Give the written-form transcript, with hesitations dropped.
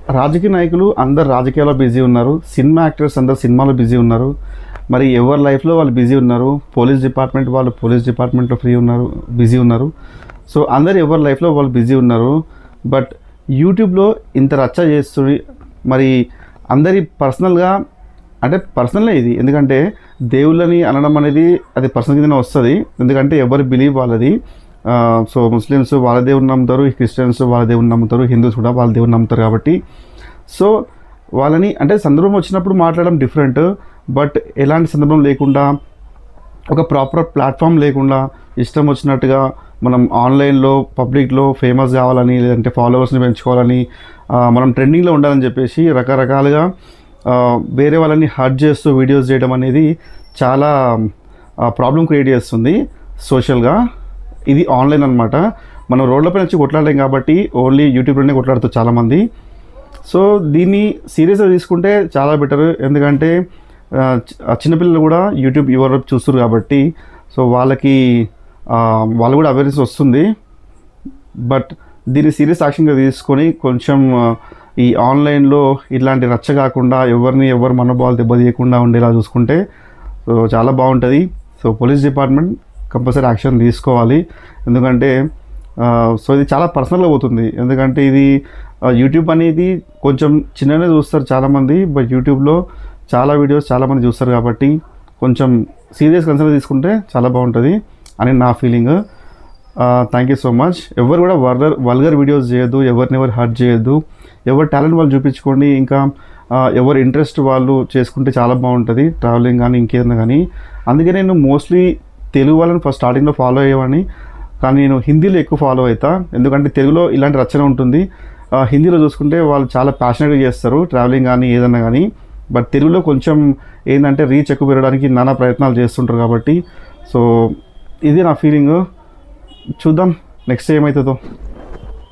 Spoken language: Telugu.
రాజకీయ నాయకులు అందరు రాజకీయాల్లో బిజీ ఉన్నారు, సినిమా యాక్టర్స్ అందరు సినిమాలో బిజీ ఉన్నారు, మరి ఎవరి లైఫ్లో వాళ్ళు బిజీ ఉన్నారు. పోలీస్ డిపార్ట్మెంట్ వాళ్ళు పోలీస్ డిపార్ట్మెంట్లో బిజీ ఉన్నారు. సో అందరు ఎవరి లైఫ్లో వాళ్ళు బిజీ ఉన్నారు. బట్ యూట్యూబ్లో ఇంత రచ్చ చేస్తుంది. మరి అందరి పర్సనల్గా అంటే పర్సనలే ఇది, ఎందుకంటే దేవుళ్ళని అనడం అనేది అది పర్సనల్ కిందనే వస్తుంది. ఎందుకంటే ఎవరి బిలీవ్ వాళ్ళది. సో ముస్లిమ్స్ వాళ్ళ దేవుని నమ్ముతారు, క్రిస్టియన్స్ వాళ్ళ దేవుని నమ్ముతారు, హిందూస్ కూడా వాళ్ళ దేవుని నమ్ముతారు. కాబట్టి సో వాళ్ళని అంటే సందర్భం వచ్చినప్పుడు మాట్లాడడం డిఫరెంట్. బట్ ఎలాంటి సందర్భం లేకుండా, ఒక ప్రాపర్ ప్లాట్ఫామ్ లేకుండా ఇష్టం వచ్చినట్టుగా మనం ఆన్లైన్లో పబ్లిక్లో ఫేమస్ కావాలని, లేదంటే ఫాలోవర్స్ని పెంచుకోవాలని, మనం ట్రెండింగ్లో ఉండాలని చెప్పేసి రకరకాలుగా వేరే వాళ్ళని హర్ట్ చేస్తూ వీడియోస్ చేయడం అనేది చాలా ప్రాబ్లం క్రియేట్ చేస్తుంది సోషల్గా. ఇది ఆన్లైన్ అనమాట. మనం రోడ్లపై వచ్చి కొట్లాడలేం కాబట్టి ఓన్లీ యూట్యూబ్లోనే కొట్లాడుతారు చాలామంది. సో దీన్ని సీరియస్గా తీసుకుంటే చాలా బెటర్. ఎందుకంటే చిన్నపిల్లలు కూడా యూట్యూబ్ ఎవరు చూస్తారు కాబట్టి సో వాళ్ళు కూడా అవేర్నెస్ వస్తుంది. బట్ దీన్ని సీరియస్ యాక్షన్గా తీసుకొని కొంచెం ఈ ఆన్లైన్లో ఇలాంటి రచ్చ కాకుండా ఎవరు మనోభావాలు దెబ్బతీయకుండా ఉండేలా చూసుకుంటే సో చాలా బాగుంటుంది. So police department compulsory action తీసుకోవాలి. ఎందుకంటే సో ఇది చాలా పర్సనల్గా పోతుంది. ఎందుకంటే ఇది యూట్యూబ్ అనేది కొంచెం చిన్ననే చూస్తారు చాలామంది, బట్ యూట్యూబ్లో చాలా వీడియోస్ చాలామంది చూస్తారు కాబట్టి కొంచెం సీరియస్ కన్సర్న్ తీసుకుంటే చాలా బాగుంటుంది అని నా feeling. Thank you so much. ఎవరు కూడా వల్గర్ వీడియోస్ చేయొద్దు, ఎవరిని హర్ట్ చేయొద్దు, ఎవరి టాలెంట్ వాళ్ళు చూపించుకోండి. ఇంకా ఎవరి ఇంట్రెస్ట్ వాళ్ళు చేసుకుంటే చాలా బాగుంటుంది, ట్రావెలింగ్ కానీ ఇంకేదైనా కానీ. అందుకే నేను మోస్ట్లీ తెలుగు వాళ్ళని ఫస్ట్ స్టార్టింగ్లో ఫాలో అయ్యేవాడిని, కానీ నేను హిందీలో ఎక్కువ ఫాలో అవుతా. ఎందుకంటే తెలుగులో ఇలాంటి రచన ఉంటుంది, హిందీలో చూసుకుంటే వాళ్ళు చాలా ప్యాషనెట్గా చేస్తారు ట్రావెలింగ్ కానీ ఏదైనా కానీ. బట్ తెలుగులో కొంచెం ఏంటంటే రీచ్ ఎక్కువ పెరగడానికి నానా ప్రయత్నాలు చేస్తుంటారు కాబట్టి సో ఇది నా ఫీలింగ్. చూద్దాం నెక్స్ట్ ఏమవుతుందో.